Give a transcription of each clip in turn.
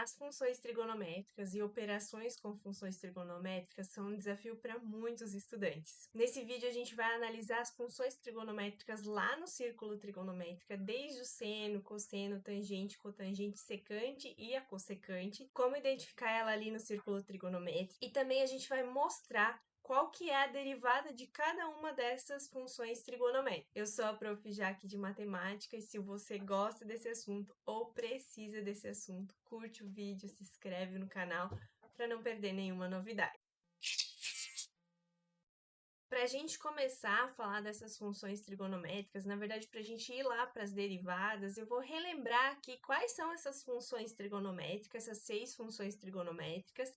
As funções trigonométricas e operações com funções trigonométricas são um desafio para muitos estudantes. Nesse vídeo a gente vai analisar as funções trigonométricas lá no círculo trigonométrica, desde o seno, cosseno, tangente, cotangente, secante e a cossecante, como identificar ela ali no círculo trigonométrico. E também a gente vai mostrar qual que é a derivada de cada uma dessas funções trigonométricas. Eu sou a Prof. Jaque de Matemática e se você gosta desse assunto ou precisa desse assunto, curte o vídeo, se inscreve no canal para não perder nenhuma novidade. Para a gente começar a falar dessas funções trigonométricas, na verdade, para a gente ir lá para as derivadas, eu vou relembrar aqui quais são essas funções trigonométricas, essas 6 funções trigonométricas,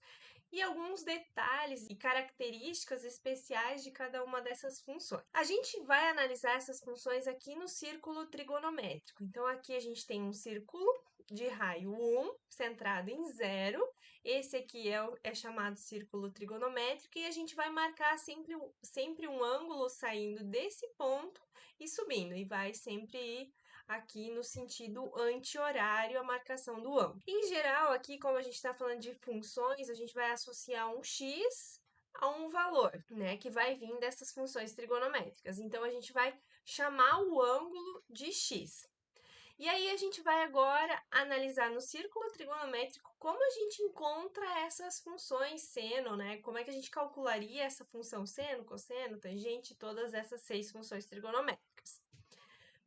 e alguns detalhes e características especiais de cada uma dessas funções. A gente vai analisar essas funções aqui no círculo trigonométrico. Então, aqui a gente tem um círculo de raio 1, centrado em 0. Esse aqui é chamado círculo trigonométrico e a gente vai marcar sempre um ângulo saindo desse ponto e subindo, e vai sempre ir aqui no sentido anti-horário a marcação do ângulo. Em geral, aqui, como a gente está falando de funções, a gente vai associar um x a um valor, né, que vai vir dessas funções trigonométricas. Então, a gente vai chamar o ângulo de x. E aí, a gente vai agora analisar no círculo trigonométrico como a gente encontra essas funções seno, né? Como é que a gente calcularia essa função seno, cosseno, tangente, todas essas 6 funções trigonométricas.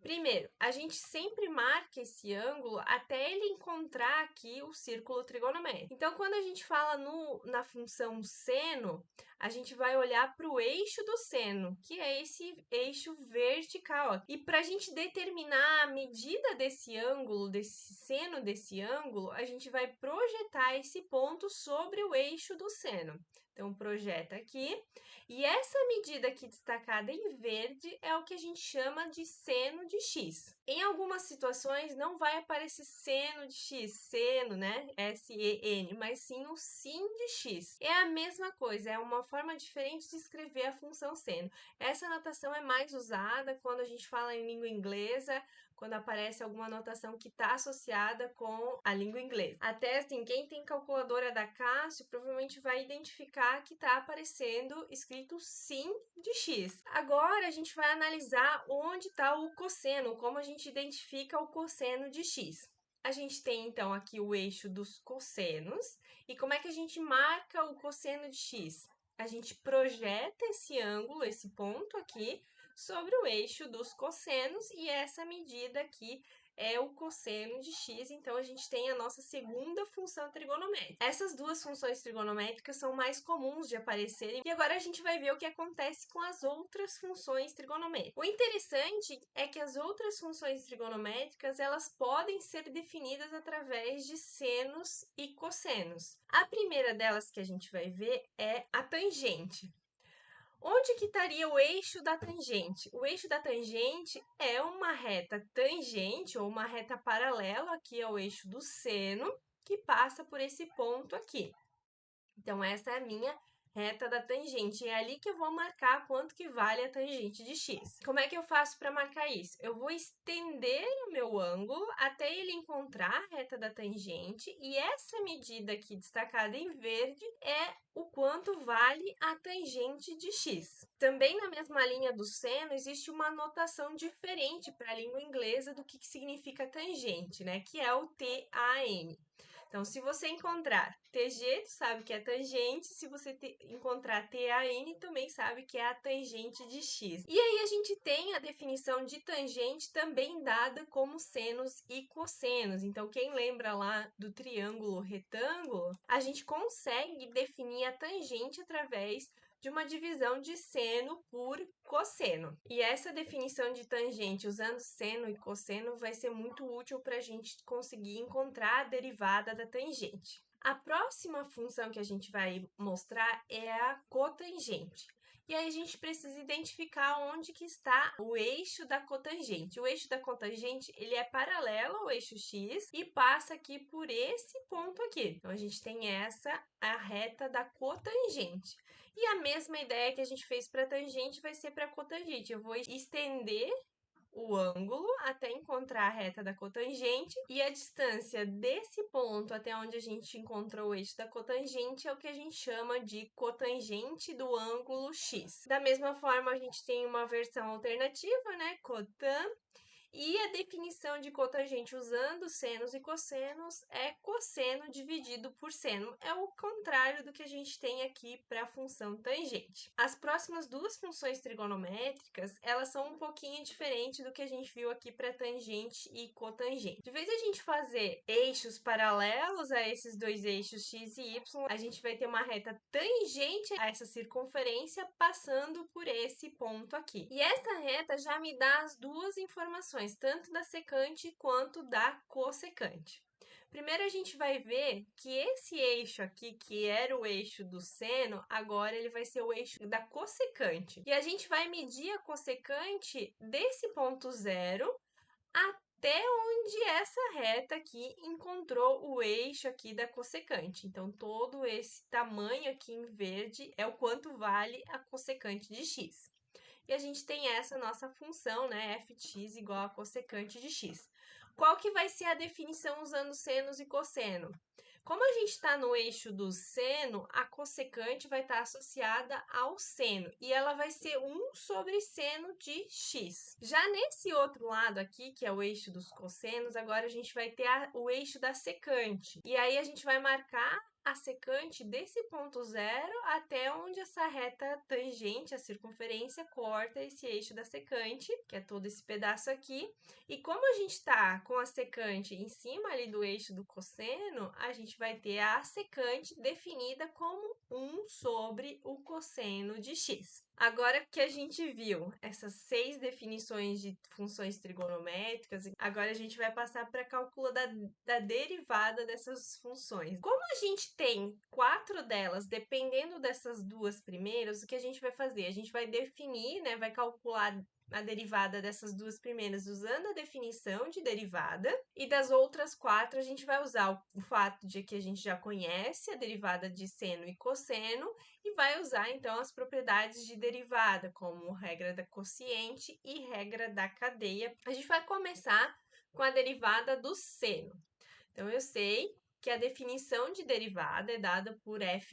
Primeiro, a gente sempre marca esse ângulo até ele encontrar aqui o círculo trigonométrico. Então, quando a gente fala na função seno, a gente vai olhar para o eixo do seno, que é esse eixo vertical aqui. E para a gente determinar a medida desse ângulo, desse seno desse ângulo, a gente vai projetar esse ponto sobre o eixo do seno. Então, projeta aqui. E essa medida aqui destacada em verde é o que a gente chama de seno de x. Em algumas situações não vai aparecer seno de x, seno, né? S-E-N, mas sim o sin de x. É a mesma coisa, é uma forma diferente de escrever a função seno. Essa notação é mais usada quando a gente fala em língua inglesa, quando aparece alguma notação que está associada com a língua inglesa. Até assim, quem tem calculadora da Cássio provavelmente vai identificar que está aparecendo escrito sin de x. Agora a gente vai analisar onde está o cosseno, como a gente identifica o cosseno de x. A gente tem, então, aqui o eixo dos cossenos. E como é que a gente marca o cosseno de x? A gente projeta esse ângulo, esse ponto aqui, sobre o eixo dos cossenos, e essa medida aqui é o cosseno de x, então a gente tem a nossa segunda função trigonométrica. Essas duas funções trigonométricas são mais comuns de aparecerem, e agora a gente vai ver o que acontece com as outras funções trigonométricas. O interessante é que as outras funções trigonométricas, elas podem ser definidas através de senos e cossenos. A primeira delas que a gente vai ver é a tangente. Onde que estaria o eixo da tangente? O eixo da tangente é uma reta tangente ou uma reta paralela aqui ao eixo do seno, que passa por esse ponto aqui. Então, essa é a minha reta da tangente. É ali que eu vou marcar quanto que vale a tangente de x. Como é que eu faço para marcar isso? Eu vou estender o meu ângulo até ele encontrar a reta da tangente, e essa medida aqui destacada em verde é o quanto vale a tangente de x. Também na mesma linha do seno, existe uma notação diferente para a língua inglesa do que significa tangente, né? Que é o TAN. Então, se você encontrar TG, tu sabe que é tangente. Se você encontrar TAN, também sabe que é a tangente de x. E aí a gente tem a definição de tangente também dada como senos e cossenos. Então, quem lembra lá do triângulo retângulo, a gente consegue definir a tangente através de uma divisão de seno por cosseno. E essa definição de tangente usando seno e cosseno vai ser muito útil para a gente conseguir encontrar a derivada da tangente. A próxima função que a gente vai mostrar é a cotangente. E aí a gente precisa identificar onde que está o eixo da cotangente. O eixo da cotangente, ele é paralelo ao eixo x e passa aqui por esse ponto aqui. Então, a gente tem a reta da cotangente. E a mesma ideia que a gente fez para a tangente vai ser para a cotangente. Eu vou estender o ângulo até encontrar a reta da cotangente, e a distância desse ponto até onde a gente encontrou o eixo da cotangente é o que a gente chama de cotangente do ângulo x. Da mesma forma, a gente tem uma versão alternativa, né? Cotan. E a definição de cotangente usando senos e cossenos é cosseno dividido por seno. É o contrário do que a gente tem aqui para a função tangente. As próximas duas funções trigonométricas, elas são um pouquinho diferentes do que a gente viu aqui para tangente e cotangente. De vez em a gente fazer eixos paralelos a esses dois eixos x e y, a gente vai ter uma reta tangente a essa circunferência passando por esse ponto aqui. E essa reta já me dá as duas informações, tanto da secante quanto da cossecante. Primeiro a gente vai ver que esse eixo aqui, que era o eixo do seno, agora ele vai ser o eixo da cossecante. E a gente vai medir a cossecante desse ponto zero até onde essa reta aqui encontrou o eixo aqui da cossecante. Então, todo esse tamanho aqui em verde é o quanto vale a cossecante de x. E a gente tem essa nossa função, né, f de x igual a cossecante de x. Qual que vai ser a definição usando senos e cosseno? Como a gente está no eixo do seno, a cossecante vai estar associada ao seno, e ela vai ser 1 sobre seno de x. Já nesse outro lado aqui, que é o eixo dos cossenos, agora a gente vai ter o eixo da secante. E aí a gente vai marcar a secante desse ponto zero até onde essa reta tangente, a circunferência, corta esse eixo da secante, que é todo esse pedaço aqui. E como a gente está com a secante em cima ali do eixo do cosseno, a gente vai ter a secante definida como 1 sobre o cosseno de x. Agora que a gente viu essas 6 definições de funções trigonométricas, agora a gente vai passar para cálculo da derivada dessas funções. Como a gente tem 4 delas, dependendo dessas duas primeiras, o que a gente vai fazer? A gente vai definir, né, vai calcular a derivada dessas duas primeiras usando a definição de derivada, e das outras 4 a gente vai usar o fato de que a gente já conhece a derivada de seno e cosseno e vai usar então as propriedades de derivada, como regra da quociente e regra da cadeia. A gente vai começar com a derivada do seno. Então, eu sei que a definição de derivada é dada por f'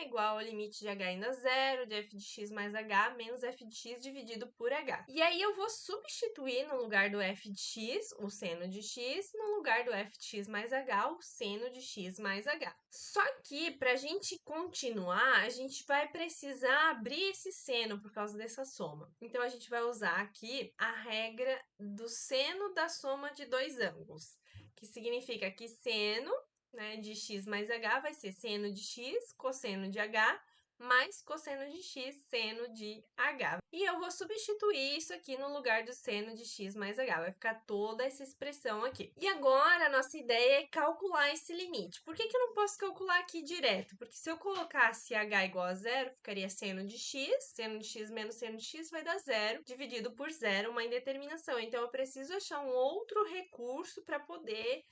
igual ao limite de h indo a zero, de f de x mais h, menos f de x dividido por h. E aí, eu vou substituir no lugar do f de x, o seno de x, no lugar do f de x mais h, o seno de x mais h. Só que, para a gente continuar, a gente vai precisar abrir esse seno por causa dessa soma. Então, a gente vai usar aqui a regra do seno da soma de dois ângulos, que significa que seno, né, de x mais h vai ser seno de x, cosseno de h, mais cosseno de x, seno de h. E eu vou substituir isso aqui no lugar do seno de x mais h. Vai ficar toda essa expressão aqui. E agora, a nossa ideia é calcular esse limite. Por que eu não posso calcular aqui direto? Porque se eu colocasse h igual a zero, ficaria seno de x menos seno de x vai dar zero, dividido por zero, uma indeterminação. Então, eu preciso achar um outro recurso para poder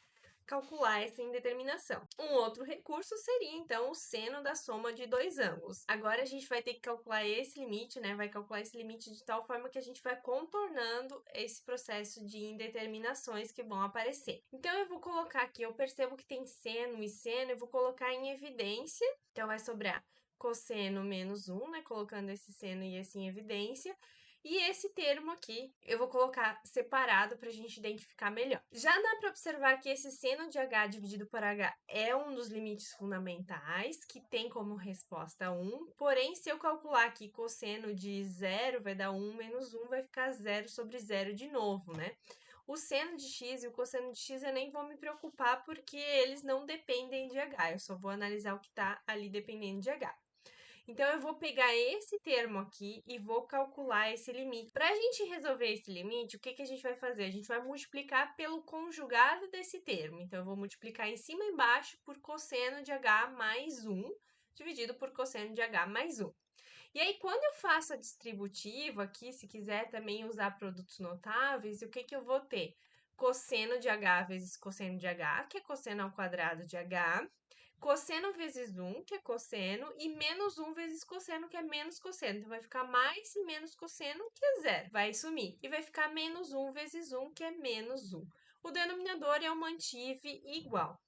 calcular essa indeterminação. Um outro recurso seria, então, o seno da soma de dois ângulos. Agora, a gente vai ter que calcular esse limite, né? Vai calcular esse limite de tal forma que a gente vai contornando esse processo de indeterminações que vão aparecer. Então, eu vou colocar aqui, eu percebo que tem seno e seno, eu vou colocar em evidência. Então, vai sobrar cosseno menos 1, né? Colocando esse seno e esse em evidência. E esse termo aqui eu vou colocar separado para a gente identificar melhor. Já dá para observar que esse seno de h dividido por h é um dos limites fundamentais, que tem como resposta 1. Porém, se eu calcular aqui cosseno de 0, vai dar 1 menos 1, vai ficar 0 sobre 0 de novo, né? O seno de x e o cosseno de x eu nem vou me preocupar porque eles não dependem de h, eu só vou analisar o que está ali dependendo de h. Então, eu vou pegar esse termo aqui e vou calcular esse limite. Para a gente resolver esse limite, o que a gente vai fazer? A gente vai multiplicar pelo conjugado desse termo. Então, eu vou multiplicar em cima e embaixo por cosseno de h mais 1, dividido por cosseno de h mais 1. E aí, quando eu faço a distributiva aqui, se quiser também usar produtos notáveis, o que eu vou ter? Cosseno de h vezes cosseno de h, que é cosseno ao quadrado de h, Cosseno vezes 1, que é cosseno, e menos 1 vezes cosseno, que é menos cosseno. Então, vai ficar mais e menos cosseno, que é zero. Vai sumir. E vai ficar menos 1 vezes 1, que é menos 1. O denominador eu mantive igual.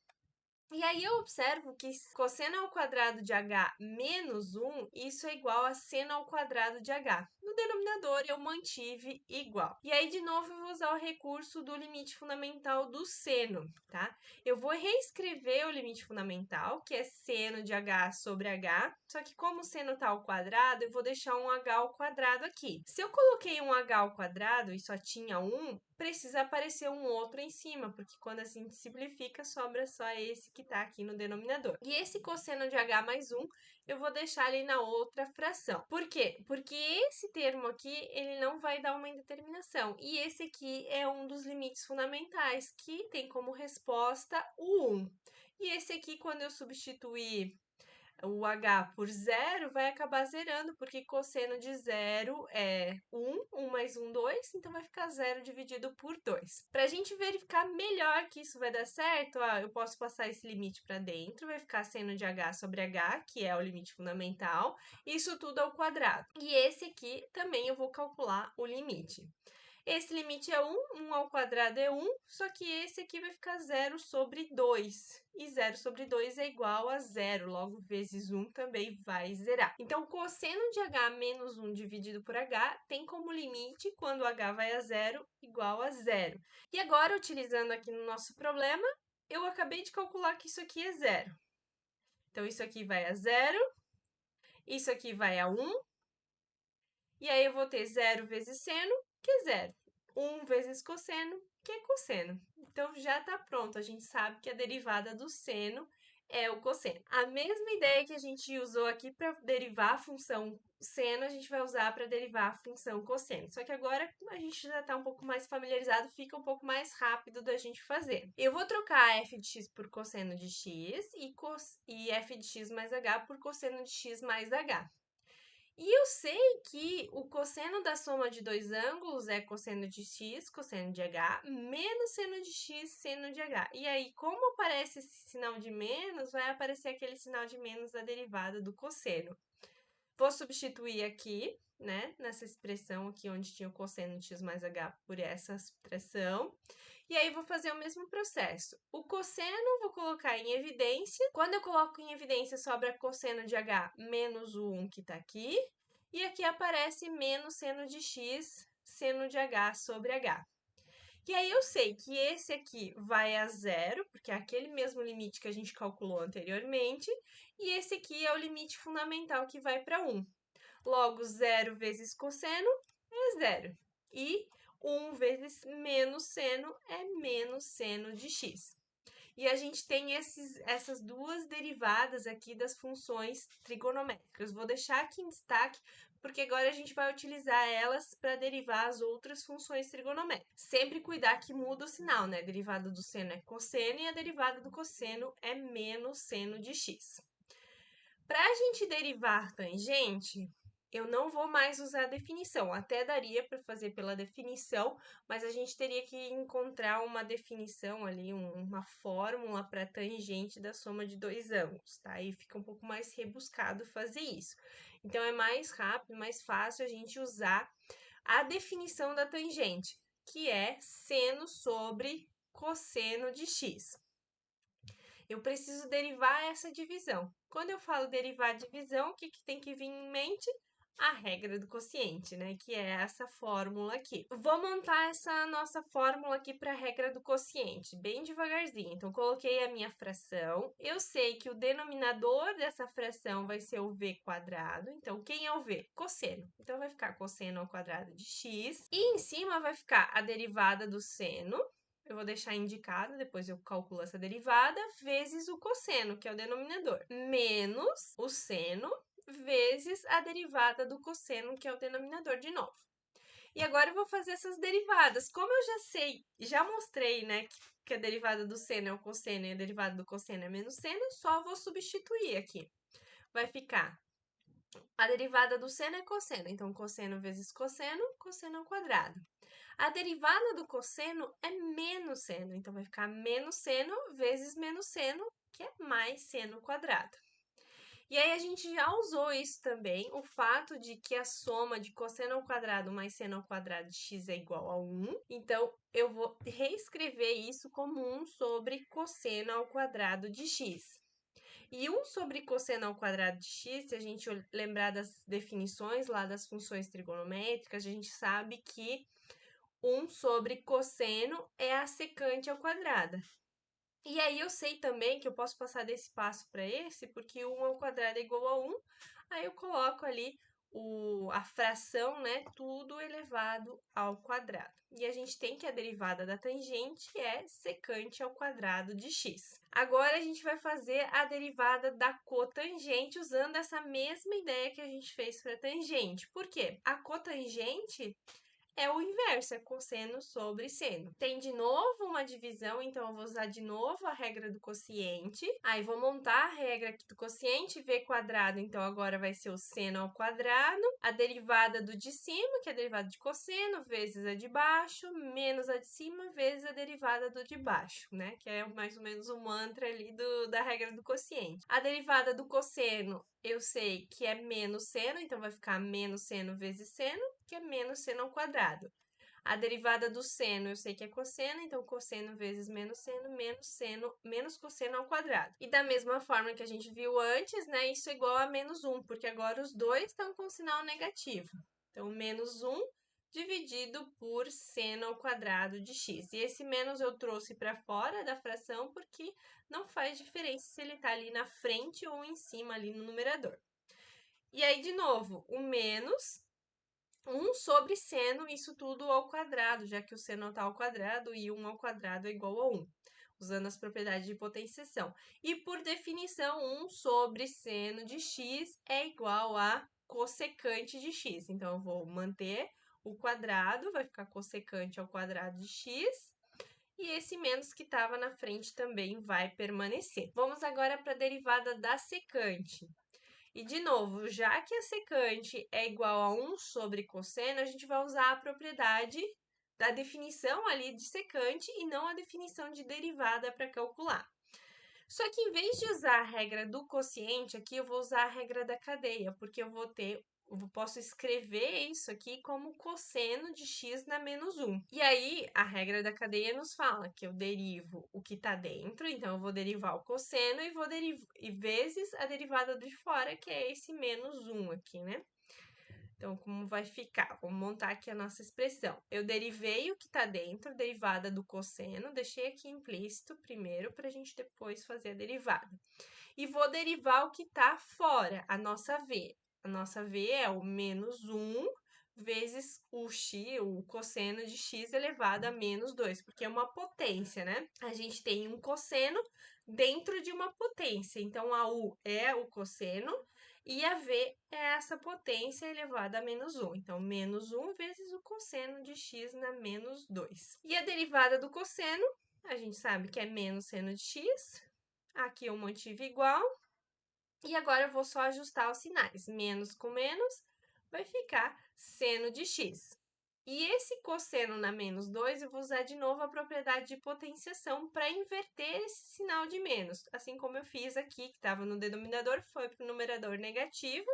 E aí eu observo que cosseno ao quadrado de h menos 1, isso é igual a seno ao quadrado de h. No denominador eu mantive igual. E aí, de novo, eu vou usar o recurso do limite fundamental do seno, tá? Eu vou reescrever o limite fundamental, que é seno de h sobre h, só que como o seno está ao quadrado, eu vou deixar um h ao quadrado aqui. Se eu coloquei um h ao quadrado e só tinha 1, precisa aparecer um outro em cima, porque quando a gente simplifica, sobra só esse que está aqui no denominador. E esse cosseno de h mais 1, eu vou deixar ali na outra fração. Por quê? Porque esse termo aqui, ele não vai dar uma indeterminação. E esse aqui é um dos limites fundamentais, que tem como resposta o 1. E esse aqui, quando eu substituir o h por zero, vai acabar zerando, porque cosseno de zero é 1, 1 mais 1, 2, então vai ficar zero dividido por 2. Para a gente verificar melhor que isso vai dar certo, ó, eu posso passar esse limite para dentro, vai ficar seno de h sobre h, que é o limite fundamental, isso tudo ao quadrado. E esse aqui também eu vou calcular o limite. Esse limite é 1, 1 ao quadrado é 1, só que esse aqui vai ficar 0 sobre 2. E 0 sobre 2 é igual a 0, logo vezes 1 também vai zerar. Então, cosseno de h menos 1 dividido por h tem como limite, quando h vai a 0, igual a 0. E agora, utilizando aqui no nosso problema, eu acabei de calcular que isso aqui é 0. Então, isso aqui vai a 0, isso aqui vai a 1, e aí eu vou ter 0 vezes seno, que é 0. 1 vezes cosseno, que é cosseno. Então, já está pronto. A gente sabe que a derivada do seno é o cosseno. A mesma ideia que a gente usou aqui para derivar a função seno, a gente vai usar para derivar a função cosseno. Só que agora a gente já está um pouco mais familiarizado, fica um pouco mais rápido da gente fazer. Eu vou trocar f de x por cosseno de x e f de x mais h por cosseno de x mais h. E eu sei que o cosseno da soma de dois ângulos é cosseno de x, cosseno de h, menos seno de x, seno de h. E aí, como aparece esse sinal de menos, vai aparecer aquele sinal de menos da derivada do cosseno. Vou substituir aqui, né, nessa expressão aqui onde tinha o cosseno de x mais h por essa expressão. E aí, vou fazer o mesmo processo. O cosseno vou colocar em evidência. Quando eu coloco em evidência, sobra cosseno de h menos o 1 que está aqui. E aqui aparece menos seno de x, seno de h sobre h. E aí, eu sei que esse aqui vai a zero, porque é aquele mesmo limite que a gente calculou anteriormente. E esse aqui é o limite fundamental que vai para 1. Logo, 0 vezes cosseno é zero. E 1 vezes menos seno é menos seno de x. E a gente tem essas duas derivadas aqui das funções trigonométricas. Vou deixar aqui em destaque, porque agora a gente vai utilizar elas para derivar as outras funções trigonométricas. Sempre cuidar que muda o sinal, né? A derivada do seno é cosseno e a derivada do cosseno é menos seno de x. Para a gente derivar tangente, eu não vou mais usar a definição. Até daria para fazer pela definição, mas a gente teria que encontrar uma definição ali, uma fórmula para tangente da soma de dois ângulos, tá? Aí fica um pouco mais rebuscado fazer isso. Então, é mais rápido, mais fácil a gente usar a definição da tangente, que é seno sobre cosseno de x. Eu preciso derivar essa divisão. Quando eu falo derivar a divisão, o que tem que vir em mente? A regra do quociente, né? Que é essa fórmula aqui. Vou montar essa nossa fórmula aqui para a regra do quociente, bem devagarzinho. Então, coloquei a minha fração. Eu sei que o denominador dessa fração vai ser o v quadrado. Então, quem é o v? Cosseno. Então, vai ficar cosseno ao quadrado de x. E em cima vai ficar a derivada do seno. Eu vou deixar indicado, depois eu calculo essa derivada, vezes o cosseno, que é o denominador, menos o seno, vezes a derivada do cosseno, que é o denominador de novo. E agora eu vou fazer essas derivadas. Como eu já sei, já mostrei, né, que a derivada do seno é o cosseno e a derivada do cosseno é menos seno, só vou substituir aqui. Vai ficar a derivada do seno é cosseno, então cosseno vezes cosseno, cosseno ao quadrado. A derivada do cosseno é menos seno, então vai ficar menos seno vezes menos seno, que é mais seno quadrado. E aí a gente já usou isso também, o fato de que a soma de cosseno ao quadrado mais seno ao quadrado de x é igual a 1. Então, eu vou reescrever isso como 1 sobre cosseno ao quadrado de x. E 1 sobre cosseno ao quadrado de x, se a gente lembrar das definições lá das funções trigonométricas, a gente sabe que 1 sobre cosseno é a secante ao quadrado. E aí eu sei também que eu posso passar desse passo para esse, porque 1 ao quadrado é igual a 1, aí eu coloco ali a fração, né, tudo elevado ao quadrado. E a gente tem que a derivada da tangente é secante ao quadrado de x. Agora a gente vai fazer a derivada da cotangente usando essa mesma ideia que a gente fez para a tangente. Por quê? A cotangente é o inverso, é cosseno sobre seno. Tem de novo uma divisão, então eu vou usar de novo a regra do quociente. Aí vou montar a regra aqui do quociente, v quadrado, então agora vai ser o seno ao quadrado. A derivada do de cima, que é a derivada de cosseno, vezes a de baixo, menos a de cima, vezes a derivada do de baixo, né? Que é mais ou menos o mantra ali da regra do quociente. A derivada do cosseno, eu sei que é menos seno, então vai ficar menos seno vezes seno, que é menos seno ao quadrado. A derivada do seno eu sei que é cosseno, então cosseno vezes menos seno, menos cosseno ao quadrado. E da mesma forma que a gente viu antes, né, isso é igual a menos 1, porque agora os dois estão com sinal negativo. Então, menos 1 dividido por seno ao quadrado de x. E esse menos eu trouxe para fora da fração porque não faz diferença se ele está ali na frente ou em cima, ali no numerador. E aí, de novo, o menos 1 sobre seno, isso tudo ao quadrado, já que o seno está ao quadrado e 1 ao quadrado é igual a 1, usando as propriedades de potenciação. E, por definição, 1 sobre seno de x é igual a cossecante de x. Então, eu vou manter o quadrado, vai ficar cossecante ao quadrado de x, e esse menos que estava na frente também vai permanecer. Vamos agora para a derivada da secante. E, de novo, já que a secante é igual a 1 sobre cosseno, a gente vai usar a propriedade da definição ali de secante e não a definição de derivada para calcular. Só que, em vez de usar a regra do quociente, aqui eu vou usar a regra da cadeia, porque eu posso escrever isso aqui como cosseno de x na menos 1. E aí, a regra da cadeia nos fala que eu derivo o que está dentro, então eu vou derivar o cosseno e vezes a derivada de fora, que é esse menos 1 aqui, né? Então, como vai ficar? Vamos montar aqui a nossa expressão. Eu derivei o que está dentro, derivada do cosseno, deixei aqui implícito primeiro para a gente depois fazer a derivada. E vou derivar o que está fora, a nossa v. A nossa v é o menos 1 vezes o x, o cosseno de x elevado a menos 2, porque é uma potência, né? A gente tem um cosseno dentro de uma potência. Então, a u é o cosseno e a v é essa potência elevada a menos 1. Então, menos 1 vezes o cosseno de x na menos 2. E a derivada do cosseno, a gente sabe que é menos seno de x. Aqui eu mantive igual. E agora eu vou só ajustar os sinais. Menos com menos vai ficar seno de x. E esse cosseno na menos 2, eu vou usar de novo a propriedade de potenciação para inverter esse sinal de menos. Assim como eu fiz aqui, que estava no denominador, foi para o numerador negativo,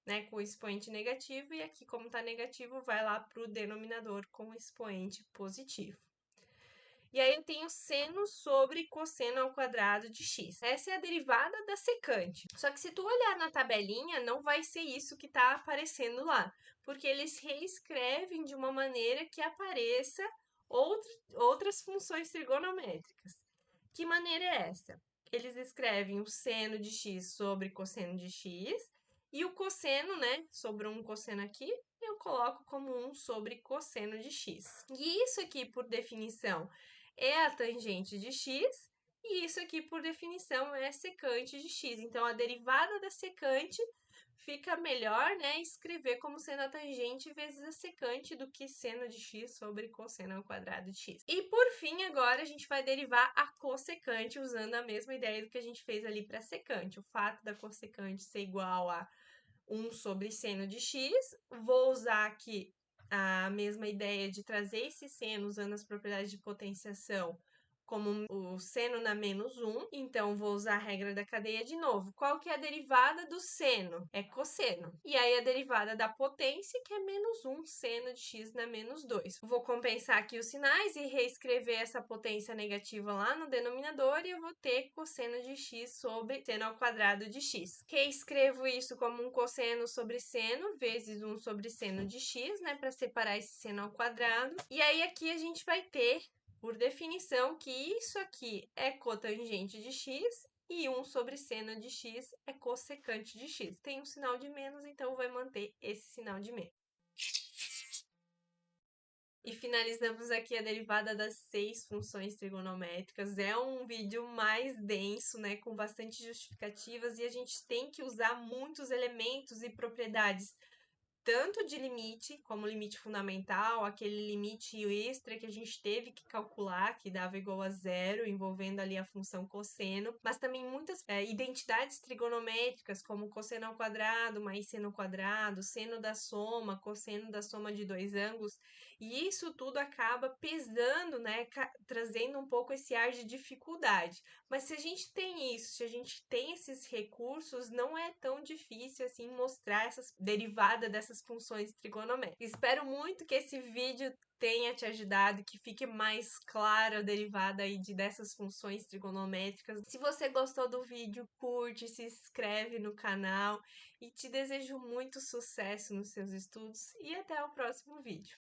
né, com o expoente negativo. E aqui, como está negativo, vai lá para o denominador com o expoente positivo. E aí eu tenho seno sobre cosseno ao quadrado de x. Essa é a derivada da secante. Só que se tu olhar na tabelinha, não vai ser isso que está aparecendo lá, porque eles reescrevem de uma maneira que apareça outras funções trigonométricas. Que maneira é essa? Eles escrevem o seno de x sobre cosseno de x, e o cosseno, né, sobre um cosseno aqui, eu coloco como 1 sobre cosseno de x. E isso aqui, por definição, é a tangente de x, e isso aqui, por definição, é secante de x. Então, a derivada da secante fica melhor, né, escrever como sendo a tangente vezes a secante do que seno de x sobre cosseno ao quadrado de x. E, por fim, agora a gente vai derivar a cossecante usando a mesma ideia do que a gente fez ali para a secante. O fato da cossecante ser igual a 1 sobre seno de x. Vou usar aqui a mesma ideia de trazer esse seno usando as propriedades de potenciação como o seno na menos 1, então vou usar a regra da cadeia de novo. Qual que é a derivada do seno? É cosseno. E aí a derivada da potência, que é menos 1 seno de x na menos 2. Vou compensar aqui os sinais e reescrever essa potência negativa lá no denominador e eu vou ter cosseno de x sobre seno ao quadrado de x. Reescrevo isso como um cosseno sobre seno vezes 1 sobre seno de x, né, para separar esse seno ao quadrado. E aí aqui a gente vai ter, por definição, que isso aqui é cotangente de x e 1 sobre seno de x é cossecante de x. Tem um sinal de menos, então vai manter esse sinal de menos. E finalizamos aqui a derivada das 6 funções trigonométricas. É um vídeo mais denso, né, com bastante justificativas, e a gente tem que usar muitos elementos e propriedades tanto de limite, como limite fundamental, aquele limite extra que a gente teve que calcular, que dava igual a zero, envolvendo ali a função cosseno, mas também muitas identidades trigonométricas, como cosseno ao quadrado, mais seno ao quadrado, seno da soma, cosseno da soma de dois ângulos, e isso tudo acaba pesando, né, trazendo um pouco esse ar de dificuldade. Mas se a gente tem isso, se a gente tem esses recursos, não é tão difícil assim mostrar essas derivadas dessas funções trigonométricas. Espero muito que esse vídeo tenha te ajudado, que fique mais clara a derivada aí dessas funções trigonométricas. Se você gostou do vídeo, curte, se inscreve no canal e te desejo muito sucesso nos seus estudos e até o próximo vídeo.